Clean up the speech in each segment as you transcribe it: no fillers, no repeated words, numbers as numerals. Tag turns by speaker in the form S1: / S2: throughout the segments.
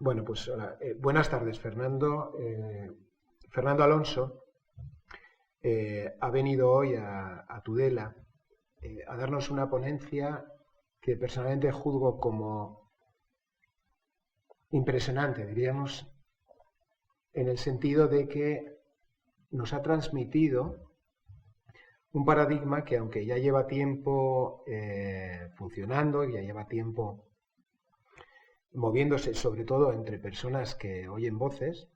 S1: Bueno, pues hola. Buenas tardes, Fernando. Fernando Alonso ha venido hoy a Tudela a darnos una ponencia que personalmente juzgo como impresionante, diríamos, en el sentido de que nos ha transmitido un paradigma que, aunque ya lleva tiempo funcionando, ya lleva tiempo moviéndose sobre todo entre personas que oyen voces,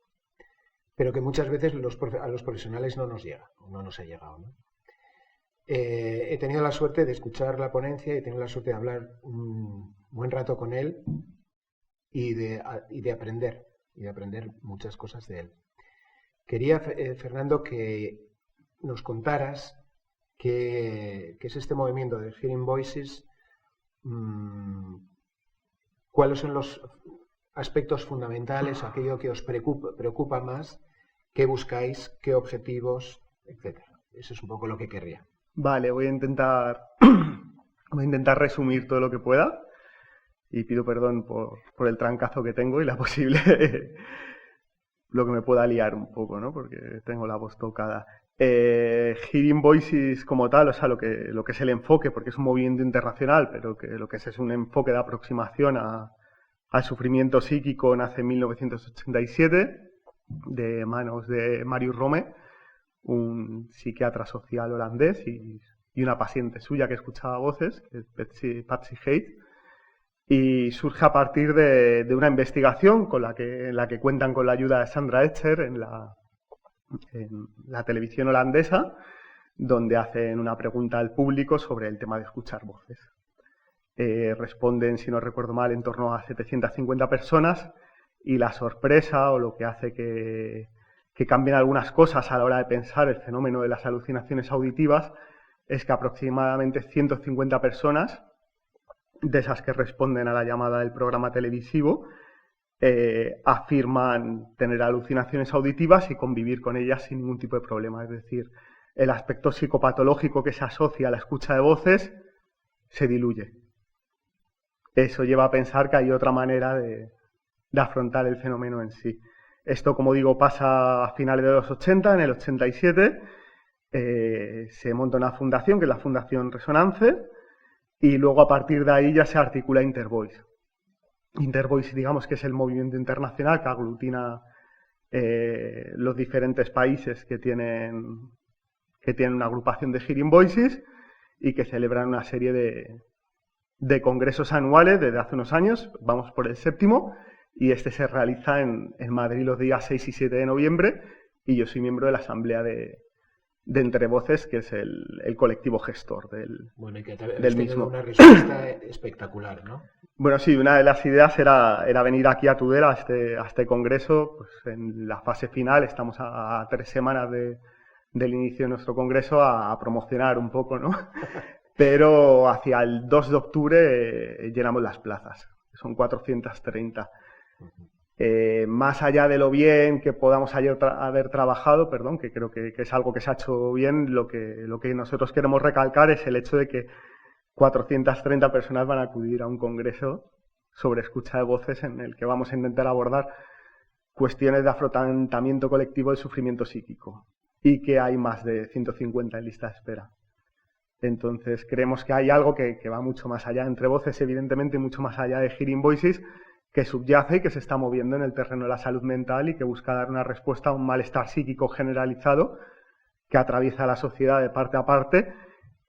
S1: pero que muchas veces a los profesionales no nos llega, no nos ha llegado, ¿no? He tenido la suerte de escuchar la ponencia y he tenido la suerte de hablar un buen rato con él y de aprender muchas cosas de él. Quería, Fernando, que nos contaras qué es este movimiento de Hearing Voices, cuáles son los aspectos fundamentales, aquello que os preocupa más, qué buscáis, qué objetivos, etc. Eso es un poco lo que querría.
S2: Vale, voy a intentar resumir todo lo que pueda y pido perdón por el trancazo que tengo y la posible lo que me pueda liar un poco, ¿no? Porque tengo la voz tocada. Hearing Voices como tal, o sea, lo que es el enfoque, porque es un movimiento internacional, pero que lo que es un enfoque de aproximación al sufrimiento psíquico, nace en 1987 de manos de Marius Romme, un psiquiatra social holandés y una paciente suya que escuchaba voces, que es Patsy Hate, y surge a partir de una investigación en la que cuentan con la ayuda de Sandra Escher en la televisión holandesa, donde hacen una pregunta al público sobre el tema de escuchar voces. Responden, si no recuerdo mal, en torno a 750 personas y la sorpresa o lo que hace que cambien algunas cosas a la hora de pensar el fenómeno de las alucinaciones auditivas es que aproximadamente 150 personas, de esas que responden a la llamada del programa televisivo, afirman tener alucinaciones auditivas y convivir con ellas sin ningún tipo de problema. Es decir, el aspecto psicopatológico que se asocia a la escucha de voces se diluye. Eso lleva a pensar que hay otra manera de afrontar el fenómeno en sí. Esto, como digo, pasa a finales de los 80, en el 87, se monta una fundación, que es la Fundación Resonance, y luego a partir de ahí ya se articula Intervoice. Intervoice, digamos que es el movimiento internacional que aglutina los diferentes países que tienen una agrupación de Hearing Voices y que celebran una serie de congresos anuales desde hace unos años, vamos por el 7º, y este se realiza en Madrid los días 6 y 7 de noviembre, y yo soy miembro de la asamblea de Entre Voces, que es el colectivo gestor del mismo.
S1: Una respuesta espectacular, ¿no?
S2: Bueno, sí, una de las ideas era venir aquí a Tudela a este congreso, pues en la fase final, estamos a 3 semanas del inicio de nuestro congreso, a promocionar un poco, ¿no? Pero hacia el 2 de octubre llenamos las plazas, son 430. Más allá de lo bien que podamos haber trabajado, que creo que es algo que se ha hecho bien, lo que nosotros queremos recalcar es el hecho de que 430 personas van a acudir a un congreso sobre escucha de voces en el que vamos a intentar abordar cuestiones de afrontamiento colectivo del sufrimiento psíquico y que hay más de 150 en lista de espera. Entonces creemos que hay algo que va mucho más allá, Entre Voces evidentemente mucho más allá de Hearing Voices, que subyace y que se está moviendo en el terreno de la salud mental y que busca dar una respuesta a un malestar psíquico generalizado que atraviesa la sociedad de parte a parte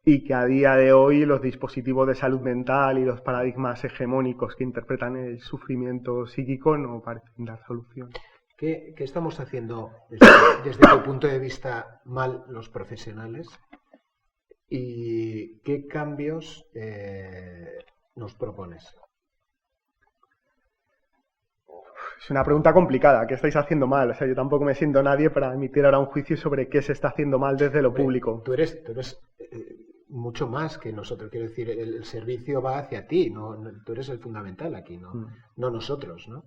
S2: y que a día de hoy los dispositivos de salud mental y los paradigmas hegemónicos que interpretan el sufrimiento psíquico no parecen dar solución.
S1: ¿Qué estamos haciendo desde tu punto de vista mal los profesionales? ¿Y qué cambios nos propones?
S2: Es una pregunta complicada. ¿Qué estáis haciendo mal? O sea, yo tampoco me siento nadie para emitir ahora un juicio sobre qué se está haciendo mal desde lo público.
S1: Tú eres mucho más que nosotros. Quiero decir, el servicio va hacia ti. Tú eres el fundamental aquí, no nosotros, ¿no?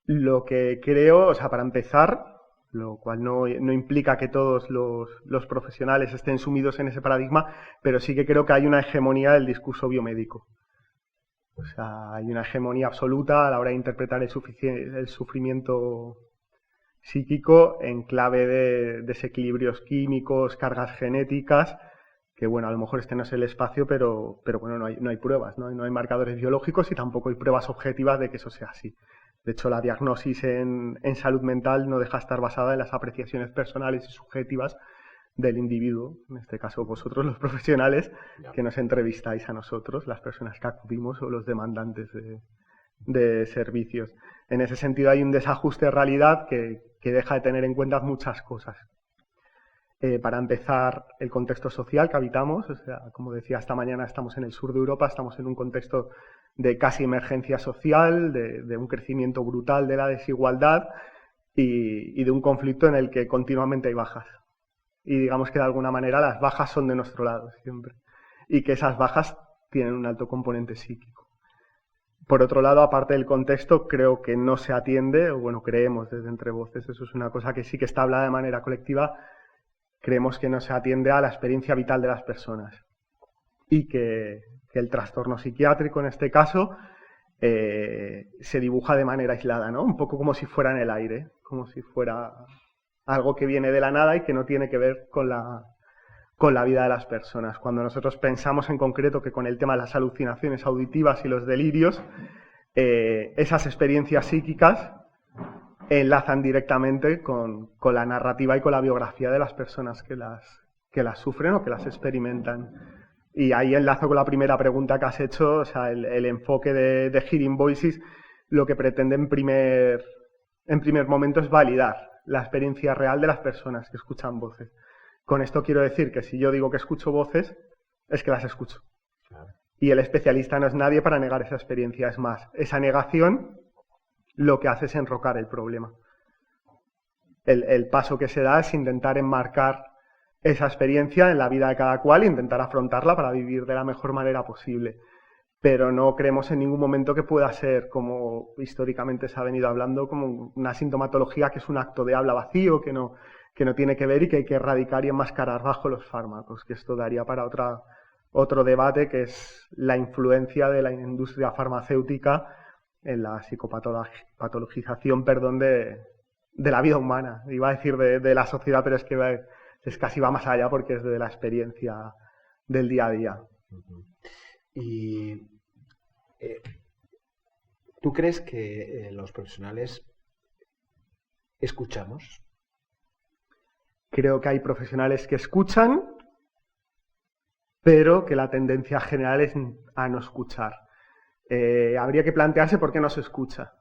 S2: Lo que creo, o sea, para empezar, lo cual no implica que todos los profesionales estén sumidos en ese paradigma, pero sí que creo que hay una hegemonía del discurso biomédico. O sea, hay una hegemonía absoluta a la hora de interpretar el sufrimiento psíquico en clave de desequilibrios químicos, cargas genéticas, que bueno, a lo mejor este no es el espacio, pero bueno, no hay pruebas, no hay marcadores biológicos y tampoco hay pruebas objetivas de que eso sea así. De hecho, la diagnosis en salud mental no deja de estar basada en las apreciaciones personales y subjetivas del individuo, en este caso vosotros los profesionales que nos entrevistáis a nosotros, las personas que acudimos o los demandantes de servicios. En ese sentido hay un desajuste de realidad que deja de tener en cuenta muchas cosas. Para empezar, el contexto social que habitamos, o sea, como decía, esta mañana estamos en el sur de Europa, estamos en un contexto de casi emergencia social, de un crecimiento brutal de la desigualdad y de un conflicto en el que continuamente hay bajas. Y digamos que de alguna manera las bajas son de nuestro lado siempre. Y que esas bajas tienen un alto componente psíquico. Por otro lado, aparte del contexto, creo que no se atiende, o bueno, creemos desde Entre Voces, eso es una cosa que sí que está hablada de manera colectiva, creemos que no se atiende a la experiencia vital de las personas. Y que el trastorno psiquiátrico, en este caso, se dibuja de manera aislada, ¿no? Un poco como si fuera en el aire, como si fuera algo que viene de la nada y que no tiene que ver con la vida de las personas. Cuando nosotros pensamos en concreto que con el tema de las alucinaciones auditivas y los delirios, esas experiencias psíquicas enlazan directamente con la narrativa y con la biografía de las personas que las sufren o que las experimentan. Y ahí enlazo con la primera pregunta que has hecho, o sea, el enfoque de Hearing Voices, lo que pretende en primer momento es validar la experiencia real de las personas que escuchan voces. Con esto quiero decir que si yo digo que escucho voces, es que las escucho. Claro. Y el especialista no es nadie para negar esa experiencia. Es más, esa negación lo que hace es enrocar el problema. El paso que se da es intentar enmarcar esa experiencia en la vida de cada cual e intentar afrontarla para vivir de la mejor manera posible. Pero no creemos en ningún momento que pueda ser, como históricamente se ha venido hablando, como una sintomatología que es un acto de habla vacío, que no tiene que ver y que hay que erradicar y enmascarar bajo los fármacos, que esto daría para otro debate, que es la influencia de la industria farmacéutica en la psicopatologización, de la vida humana. Iba a decir de la sociedad, pero es que casi va más allá porque es de la experiencia del día a día.
S1: Uh-huh. ¿Y tú crees que los profesionales escuchamos?
S2: Creo que hay profesionales que escuchan, pero que la tendencia general es a no escuchar. Habría que plantearse por qué no se escucha.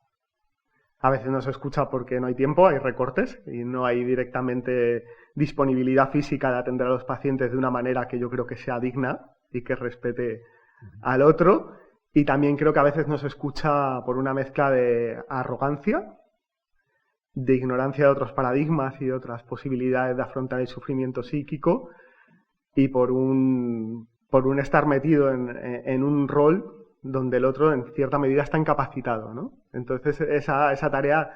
S2: A veces no se escucha porque no hay tiempo, hay recortes y no hay directamente disponibilidad física de atender a los pacientes de una manera que yo creo que sea digna y que respete al otro, y también creo que a veces no se escucha por una mezcla de arrogancia, de ignorancia de otros paradigmas y de otras posibilidades de afrontar el sufrimiento psíquico, y por un estar metido en un rol donde el otro en cierta medida está incapacitado, ¿no? Entonces esa tarea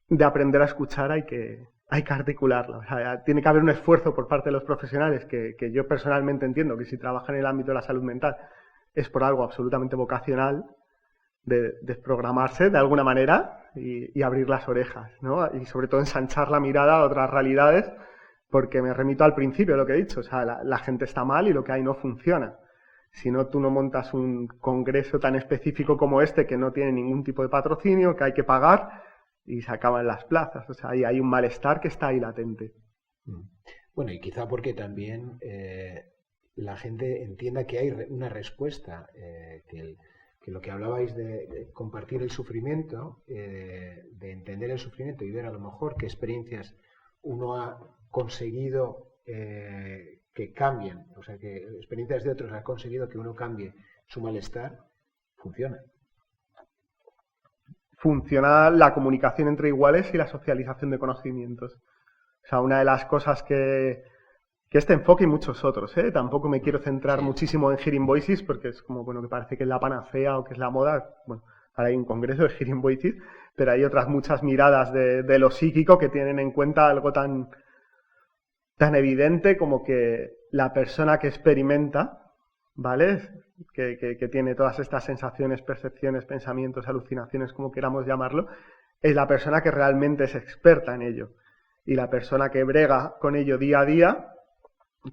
S2: de aprender a escuchar hay que articularla. O sea, tiene que haber un esfuerzo por parte de los profesionales que yo personalmente entiendo que si trabajan en el ámbito de la salud mental es por algo absolutamente vocacional, de desprogramarse de alguna manera y abrir las orejas, ¿no? Y sobre todo ensanchar la mirada a otras realidades, porque me remito al principio de lo que he dicho, o sea, la gente está mal y lo que hay no funciona. Si no, tú no montas un congreso tan específico como este que no tiene ningún tipo de patrocinio, que hay que pagar y se acaban las plazas. O sea, ahí hay un malestar que está ahí latente.
S1: Bueno, y quizá porque también la gente entienda que hay una respuesta, que lo que hablabais de compartir el sufrimiento, de entender el sufrimiento y ver a lo mejor qué experiencias uno ha conseguido que cambien, o sea, que experiencias de otros han conseguido que uno cambie su malestar, funciona.
S2: Funciona la comunicación entre iguales y la socialización de conocimientos. O sea, una de las cosas que este enfoque y muchos otros, tampoco me quiero centrar muchísimo en Hearing Voices porque es como, bueno, que parece que es la panacea o que es la moda. Bueno, ahora hay un congreso de Hearing Voices, pero hay otras muchas miradas de lo psíquico que tienen en cuenta algo tan evidente como que la persona que experimenta, ¿vale? que tiene todas estas sensaciones, percepciones, pensamientos, alucinaciones, como queramos llamarlo, es la persona que realmente es experta en ello. Y la persona que brega con ello día a día,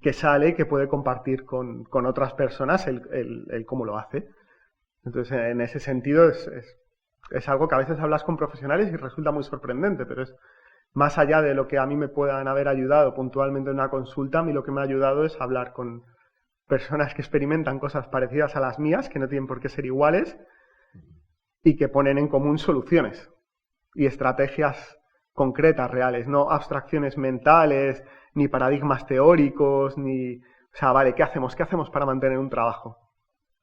S2: que sale y que puede compartir con otras personas el cómo lo hace. Entonces, en ese sentido, es algo que a veces hablas con profesionales y resulta muy sorprendente, pero es más allá de lo que a mí me puedan haber ayudado puntualmente en una consulta, a mí lo que me ha ayudado es hablar con personas que experimentan cosas parecidas a las mías, que no tienen por qué ser iguales, y que ponen en común soluciones y estrategias concretas, reales, no abstracciones mentales, ni paradigmas teóricos, ni... O sea, vale, ¿qué hacemos? ¿Qué hacemos para mantener un trabajo?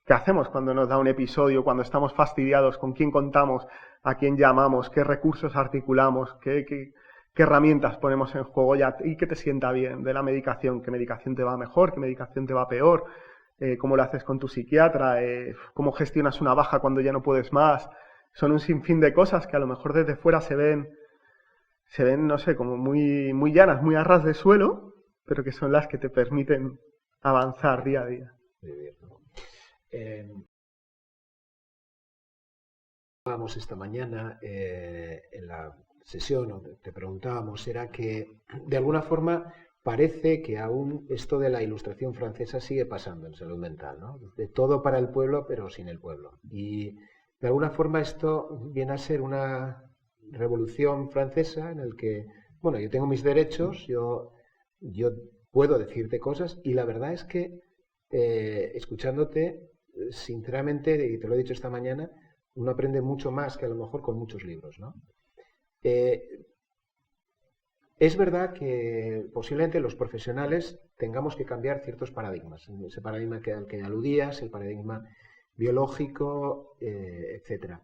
S2: ¿Qué hacemos cuando nos da un episodio, cuando estamos fastidiados? ¿Con quién contamos? ¿A quién llamamos? ¿Qué recursos articulamos? ¿Qué herramientas ponemos en juego ya? ¿Y qué te sienta bien de la medicación? ¿Qué medicación te va mejor? ¿Qué medicación te va peor? ¿Cómo lo haces con tu psiquiatra? ¿Cómo gestionas una baja cuando ya no puedes más? Son un sinfín de cosas que a lo mejor desde fuera se ven, no sé, como muy, muy llanas, muy a ras de suelo, pero que son las que te permiten avanzar día a día.
S1: Hablábamos esta mañana en la sesión, donde te preguntábamos, era que de alguna forma parece que aún esto de la ilustración francesa sigue pasando en salud mental, ¿no? De todo para el pueblo, pero sin el pueblo. Y de alguna forma esto viene a ser una revolución francesa en el que, bueno, yo tengo mis derechos, yo puedo decirte cosas, y la verdad es que escuchándote, sinceramente, y te lo he dicho esta mañana, uno aprende mucho más que a lo mejor con muchos libros, ¿no? Es verdad que posiblemente los profesionales tengamos que cambiar ciertos paradigmas. Ese paradigma al que aludías, el paradigma biológico, etc.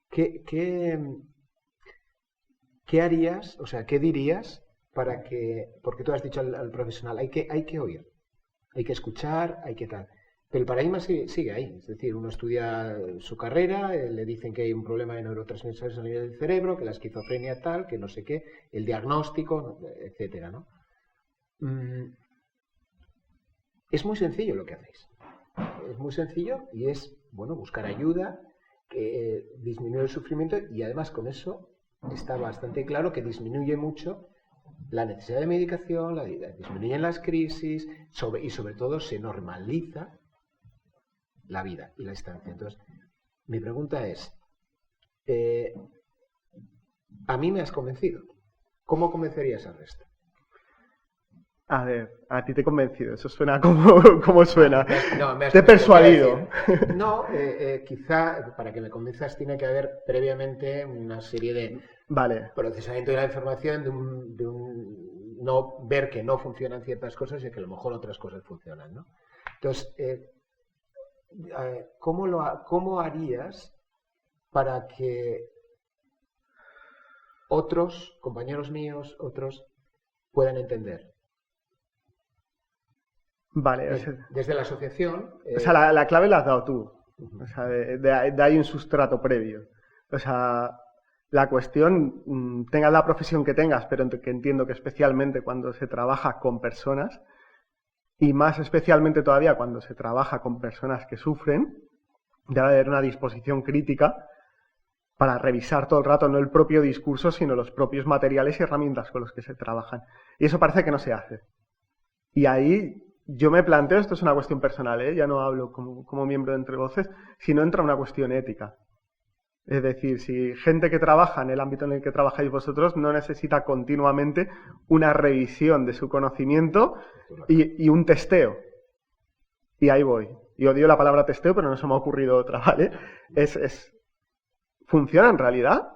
S1: ¿Qué harías, o sea, qué dirías para que, porque tú has dicho al profesional, hay que oír, hay que escuchar, hay que tal. Pero el paradigma sigue ahí, es decir, uno estudia su carrera, le dicen que hay un problema de neurotransmisores a nivel del cerebro, que la esquizofrenia tal, que no sé qué, el diagnóstico, etcétera, ¿no? Es muy sencillo lo que hacéis. Es muy sencillo y es, bueno, buscar ayuda, disminuir el sufrimiento, y además con eso está bastante claro que disminuye mucho la necesidad de medicación, disminuyen las crisis y sobre todo se normaliza la vida y la estancia. Entonces, mi pregunta es, a mí me has convencido. ¿Cómo convencerías al resto?
S2: A ver, a ti te he convencido. Eso suena como suena.
S1: No,
S2: te he persuadido.
S1: No, quizá para que me convenzas tiene que haber previamente una serie de procesamiento de la información, de un no ver que no funcionan ciertas cosas y que a lo mejor otras cosas funcionan, ¿no? Entonces, ¿cómo harías para que otros, compañeros míos, otros, puedan entender?
S2: Vale.
S1: Desde la asociación...
S2: O sea, la clave la has dado tú. O sea, de ahí un sustrato previo. O sea, la cuestión, tengas la profesión que tengas, pero que entiendo que especialmente cuando se trabaja con personas, y más especialmente todavía cuando se trabaja con personas que sufren, debe haber una disposición crítica para revisar todo el rato no el propio discurso, sino los propios materiales y herramientas con los que se trabajan. Y eso parece que no se hace. Y ahí yo me planteo, esto es una cuestión personal, ya no hablo como miembro de Entre Voces, sino entra una cuestión ética. Es decir, si gente que trabaja en el ámbito en el que trabajáis vosotros no necesita continuamente una revisión de su conocimiento y un testeo. Y ahí voy. Y odio la palabra testeo, pero no se me ha ocurrido otra, ¿vale? ¿Funciona en realidad?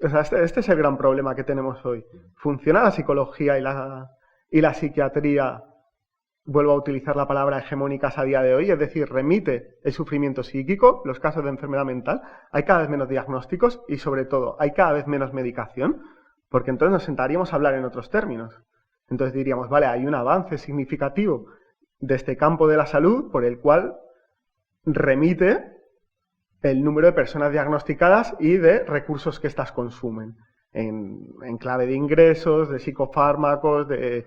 S2: O sea, este es el gran problema que tenemos hoy. ¿Funciona la psicología y la psiquiatría? Vuelvo a utilizar la palabra hegemónicas a día de hoy, es decir, remite el sufrimiento psíquico, los casos de enfermedad mental, hay cada vez menos diagnósticos y sobre todo hay cada vez menos medicación, porque entonces nos sentaríamos a hablar en otros términos. Entonces diríamos, vale, hay un avance significativo de este campo de la salud por el cual remite el número de personas diagnosticadas y de recursos que éstas consumen, en clave de ingresos, de psicofármacos, de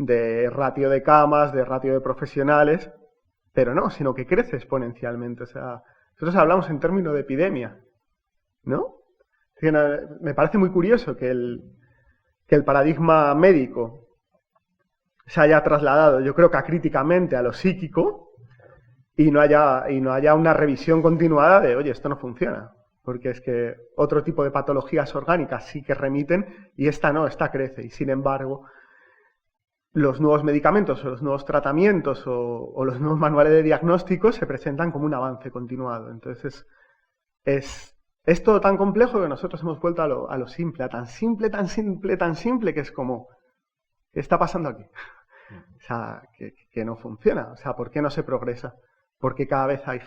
S2: de ratio de camas, de ratio de profesionales, pero no, sino que crece exponencialmente. O sea, nosotros hablamos en términos de epidemia, ¿no? Me parece muy curioso que el paradigma médico se haya trasladado, yo creo que acríticamente, a lo psíquico y no haya una revisión continuada de, oye, esto no funciona. Porque es que otro tipo de patologías orgánicas sí que remiten y esta no, esta crece. Y sin embargo, los nuevos medicamentos o los nuevos tratamientos o los nuevos manuales de diagnóstico se presentan como un avance continuado. Entonces, es todo tan complejo que nosotros hemos vuelto a lo simple, a tan simple, tan simple, tan simple, que es como, ¿qué está pasando aquí? O sea, que no funciona. O sea, ¿por qué no se progresa? Porque cada vez hay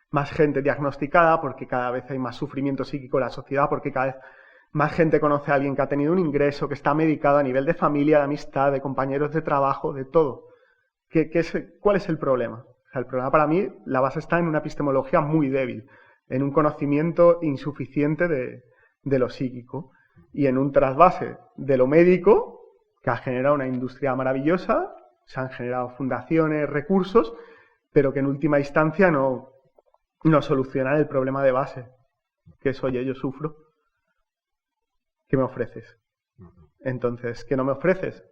S2: más gente diagnosticada, porque cada vez hay más sufrimiento psíquico en la sociedad, porque cada vez más gente conoce a alguien que ha tenido un ingreso, que está medicado a nivel de familia, de amistad, de compañeros de trabajo, de todo. ¿Cuál es el problema? O sea, el problema para mí, la base está en una epistemología muy débil, en un conocimiento insuficiente de lo psíquico y en un trasvase de lo médico, que ha generado una industria maravillosa, se han generado fundaciones, recursos, pero que en última instancia no solucionan el problema de base, que es, oye, yo sufro, ¿qué me ofreces? Entonces, ¿qué no me ofreces?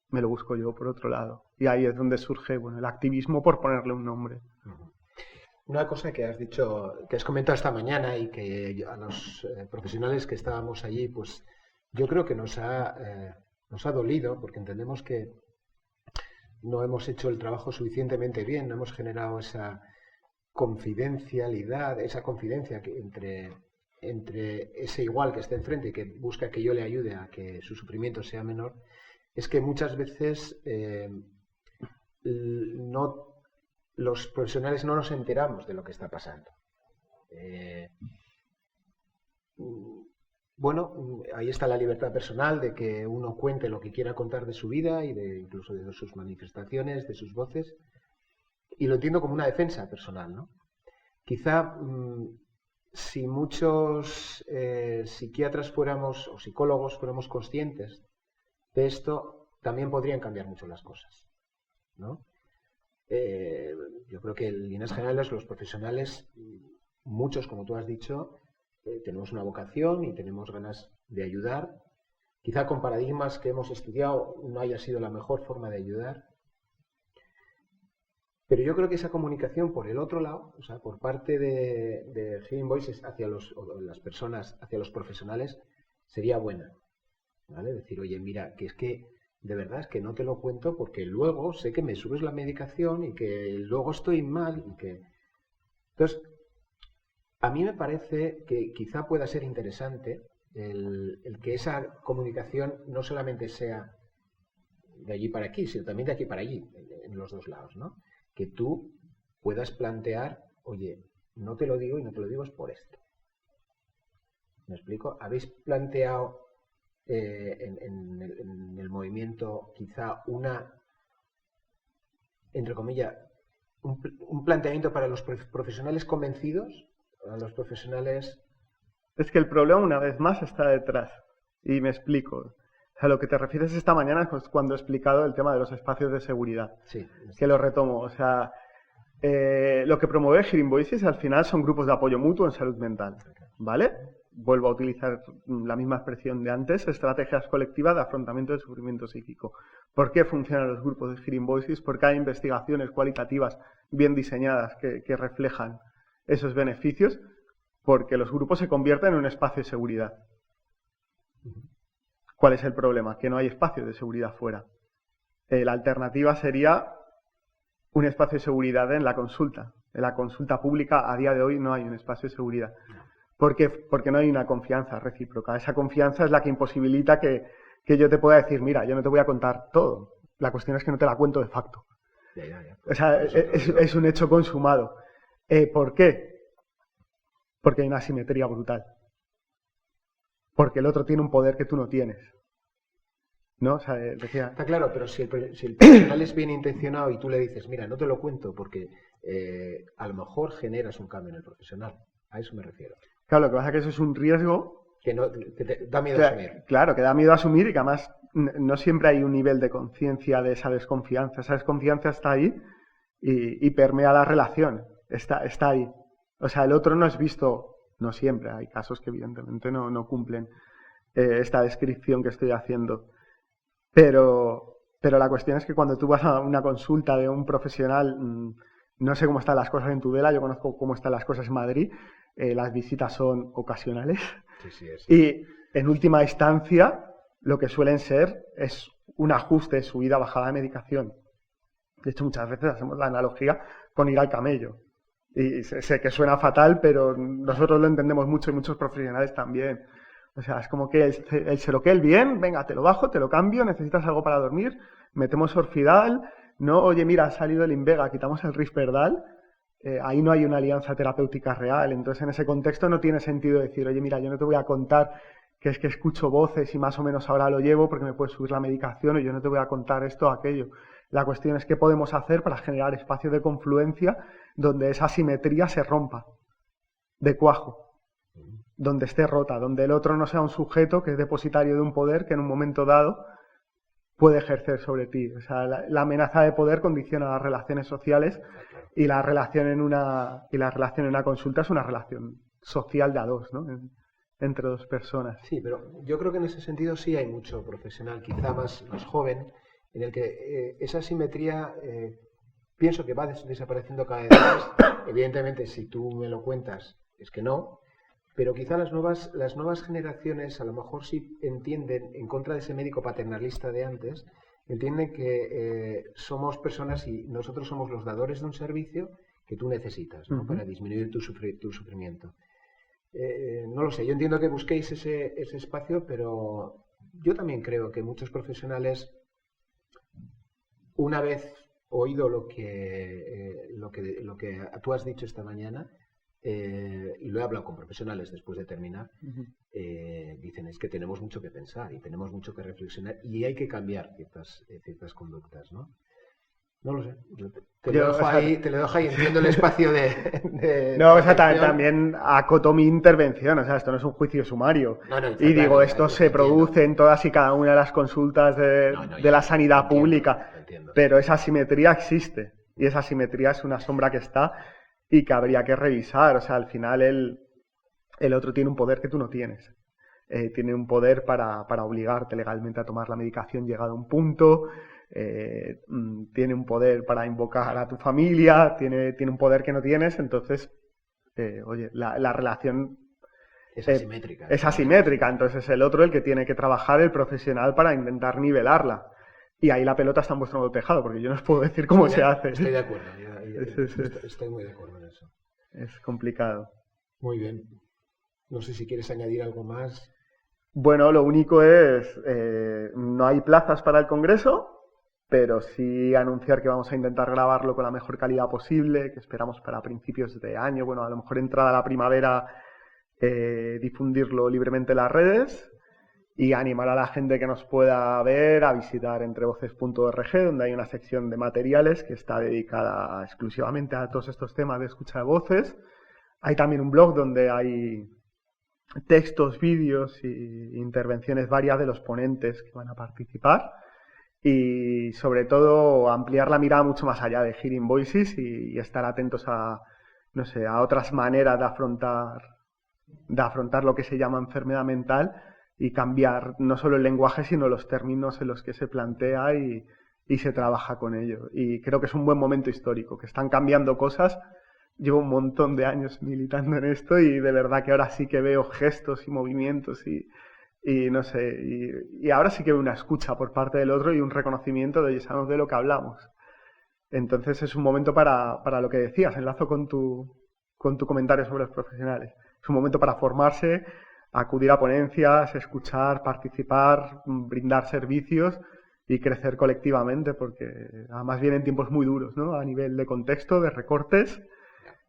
S2: Me lo busco yo por otro lado. Y ahí es donde surge, el activismo, por ponerle un nombre.
S1: Una cosa que has dicho, que has comentado esta mañana y que a los profesionales que estábamos allí, pues yo creo que nos ha dolido, porque entendemos que no hemos hecho el trabajo suficientemente bien, no hemos generado esa confidencialidad, esa confidencia que entre ese igual que está enfrente y que busca que yo le ayude a que su sufrimiento sea menor, es que muchas veces los profesionales no nos enteramos de lo que está pasando. Ahí está la libertad personal de que uno cuente lo que quiera contar de su vida y incluso de sus manifestaciones, de sus voces, y lo entiendo como una defensa personal, ¿no? Quizá si muchos psiquiatras o psicólogos fuéramos conscientes de esto, también podrían cambiar mucho las cosas, ¿no? Yo creo que en líneas generales los profesionales, muchos, como tú has dicho, tenemos una vocación y tenemos ganas de ayudar. Quizá con paradigmas que hemos estudiado no haya sido la mejor forma de ayudar. Pero yo creo que esa comunicación por el otro lado, o sea, por parte de Hearing Voices hacia las personas, hacia los profesionales, sería buena, ¿vale? Decir, oye, mira, que es que de verdad es que no te lo cuento porque luego sé que me subes la medicación y que luego estoy mal y que... Entonces, a mí me parece que quizá pueda ser interesante el que esa comunicación no solamente sea de allí para aquí, sino también de aquí para allí, en los dos lados, ¿no? Que tú puedas plantear, oye, no te lo digo y no te lo digo es por esto. ¿Me explico? ¿Habéis planteado en el movimiento quizá entre comillas, un planteamiento para los profesionales convencidos, para los profesionales?
S2: Es que el problema, una vez más, está detrás. Y me explico. A lo que te refieres esta mañana es cuando he explicado el tema de los espacios de seguridad.
S1: Sí.
S2: Que lo retomo. O sea, lo que promueve Hearing Voices al final son grupos de apoyo mutuo en salud mental. ¿Vale? Vuelvo a utilizar la misma expresión de antes, estrategias colectivas de afrontamiento del sufrimiento psíquico. ¿Por qué funcionan los grupos de Hearing Voices? Porque hay investigaciones cualitativas bien diseñadas que reflejan esos beneficios, porque los grupos se convierten en un espacio de seguridad. ¿Cuál es el problema? Que no hay espacio de seguridad fuera. La alternativa sería un espacio de seguridad en la consulta. En la consulta pública a día de hoy no hay un espacio de seguridad. ¿Por qué? Porque no hay una confianza recíproca. Esa confianza es la que imposibilita que yo te pueda decir, mira, yo no te voy a contar todo. La cuestión es que no te la cuento de facto. O sea, es un hecho consumado. ¿Por qué? Porque hay una asimetría brutal. Porque el otro tiene un poder que tú no tienes. ¿No? O sea, decía...
S1: Está claro, pero si el profesional es bien intencionado y tú le dices, mira, no te lo cuento porque a lo mejor generas un cambio en el profesional. A eso me refiero.
S2: Claro, lo que pasa es que eso es un riesgo...
S1: Que te da miedo asumir.
S2: Claro, que da miedo asumir y que además no siempre hay un nivel de conciencia de esa desconfianza. Esa desconfianza está ahí y permea la relación, está ahí. O sea, el otro no es visto, no siempre, hay casos que evidentemente no cumplen esta descripción que estoy haciendo. Pero la cuestión es que cuando tú vas a una consulta de un profesional, no sé cómo están las cosas en Tudela, yo conozco cómo están las cosas en Madrid, las visitas son ocasionales.
S1: Sí,
S2: y en última instancia lo que suelen ser es un ajuste, subida, bajada de medicación. De hecho, muchas veces hacemos la analogía con ir al camello. Y sé que suena fatal, pero nosotros lo entendemos mucho y muchos profesionales también. O sea, es como que el Seroquel, bien, venga, te lo bajo, te lo cambio, necesitas algo para dormir, metemos Orfidal, no, oye, mira, ha salido el Invega, quitamos el Risperdal, ahí no hay una alianza terapéutica real. Entonces, en ese contexto no tiene sentido decir, oye, mira, yo no te voy a contar que es que escucho voces y más o menos ahora lo llevo porque me puede subir la medicación, o yo no te voy a contar esto o aquello. La cuestión es qué podemos hacer para generar espacios de confluencia donde esa simetría se rompa de cuajo, donde esté rota, donde el otro no sea un sujeto que es depositario de un poder que en un momento dado puede ejercer sobre ti. O sea, la amenaza de poder condiciona las relaciones sociales y la relación en una consulta es una relación social de a dos, ¿no? Entre dos personas.
S1: Sí, pero yo creo que en ese sentido sí hay mucho profesional, quizá más joven, en el que esa simetría pienso que va desapareciendo cada vez más. Evidentemente, si tú me lo cuentas, es que no, pero quizá las nuevas generaciones a lo mejor sí entienden, en contra de ese médico paternalista de antes, entienden que somos personas y nosotros somos los dadores de un servicio que tú necesitas, ¿no? Para disminuir tu sufrimiento. No lo sé, yo entiendo que busquéis ese espacio, pero yo también creo que muchos profesionales, una vez oído lo que tú has dicho esta mañana, y lo he hablado con profesionales después de terminar, dicen es que tenemos mucho que pensar y tenemos mucho que reflexionar y hay que cambiar ciertas conductas, ¿no? No lo sé. Te lo dejo ahí, entiendo el espacio de
S2: no, o sea, también acoto mi intervención, o sea, esto no es un juicio sumario.
S1: No,
S2: y digo, claro, esto se produce en todas y cada una de las consultas de la sanidad pública, pero esa asimetría existe, y esa asimetría es una sombra que está y que habría que revisar. O sea, al final el otro tiene un poder que tú no tienes. Tiene un poder para obligarte legalmente a tomar la medicación llegado a un punto. Tiene un poder para invocar a tu familia, tiene un poder que no tienes. Entonces, oye, la relación
S1: es asimétrica.
S2: Es asimétrica, entonces es el otro el que tiene que trabajar, el profesional, para intentar nivelarla. Y ahí la pelota está en vuestro tejado, porque yo no os puedo decir cómo se hace.
S1: Estoy de acuerdo, estoy muy de acuerdo en eso.
S2: Es complicado.
S1: Muy bien. No sé si quieres añadir algo más.
S2: Bueno, lo único es, no hay plazas para el Congreso, pero sí anunciar que vamos a intentar grabarlo con la mejor calidad posible, que esperamos para principios de año, bueno, a lo mejor entrada la primavera, difundirlo libremente en las redes y animar a la gente que nos pueda ver a visitar entrevoces.org, donde hay una sección de materiales que está dedicada exclusivamente a todos estos temas de escucha de voces. Hay también un blog donde hay textos, vídeos e intervenciones varias de los ponentes que van a participar y sobre todo ampliar la mirada mucho más allá de Hearing Voices y estar atentos a otras maneras de afrontar lo que se llama enfermedad mental y cambiar no solo el lenguaje sino los términos en los que se plantea y se trabaja con ello. Y creo que es un buen momento histórico, que están cambiando cosas. Llevo un montón de años militando en esto y de verdad que ahora sí que veo gestos y movimientos y no sé, y ahora sí que veo una escucha por parte del otro y un reconocimiento de, oye, sabemos de lo que hablamos. Entonces es un momento para lo que decías, enlazo con tu comentario sobre los profesionales. Es un momento para formarse, acudir a ponencias, escuchar, participar, brindar servicios y crecer colectivamente, porque además vienen tiempos muy duros, ¿no? A nivel de contexto, de recortes,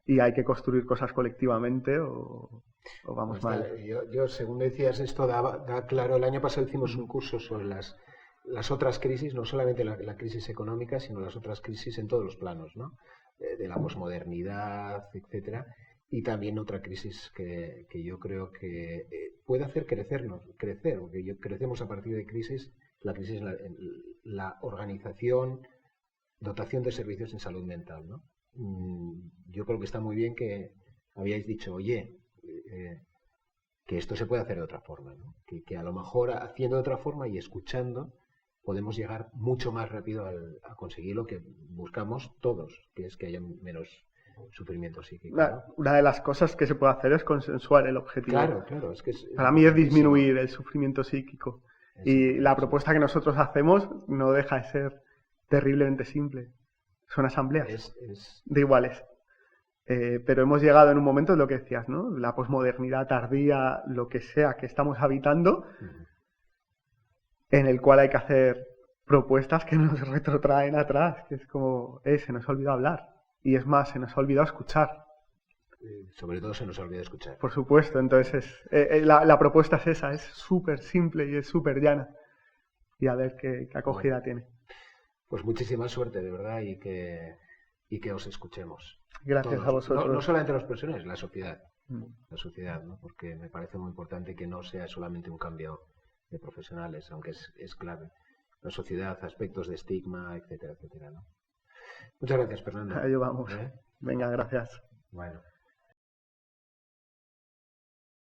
S2: y hay que construir cosas colectivamente o vamos mal.
S1: Yo, según decías esto, da claro. El año pasado hicimos un curso sobre las otras crisis, no solamente la crisis económica, sino las otras crisis en todos los planos, ¿no? De la posmodernidad, etcétera. Y también otra crisis que yo creo que puede hacer crecer, porque crecemos a partir de crisis la crisis en la organización, dotación de servicios en salud mental, ¿no? Yo creo que está muy bien que habíais dicho, oye, que esto se puede hacer de otra forma, ¿no? Que a lo mejor haciendo de otra forma y escuchando podemos llegar mucho más rápido a conseguir lo que buscamos todos, que es que haya menos sufrimiento psíquico, ¿no?
S2: Una de las cosas que se puede hacer es consensuar el objetivo.
S1: Claro, es que
S2: para mí es disminuir el sufrimiento psíquico. Y la propuesta que nosotros hacemos no deja de ser terriblemente simple. Son asambleas de iguales. Pero hemos llegado en un momento, lo que decías, ¿no? La posmodernidad tardía, lo que sea que estamos habitando, en el cual hay que hacer propuestas que nos retrotraen atrás, que es como, se nos ha olvidado hablar. Y es más, se nos ha olvidado escuchar.
S1: Sobre todo se nos ha olvidado escuchar.
S2: Por supuesto, entonces la propuesta es esa, es súper simple y es súper llana. Y a ver qué acogida tiene.
S1: Pues muchísima suerte, de verdad, y que os escuchemos.
S2: Gracias
S1: todos.
S2: A vosotros.
S1: No solamente los profesionales, la sociedad. La sociedad, ¿no? Porque me parece muy importante que no sea solamente un cambio de profesionales, aunque es clave. La sociedad, aspectos de estigma, etcétera, etcétera, ¿no? Muchas gracias, Fernando.
S2: Ahí vamos. Venga, gracias.
S1: Bueno.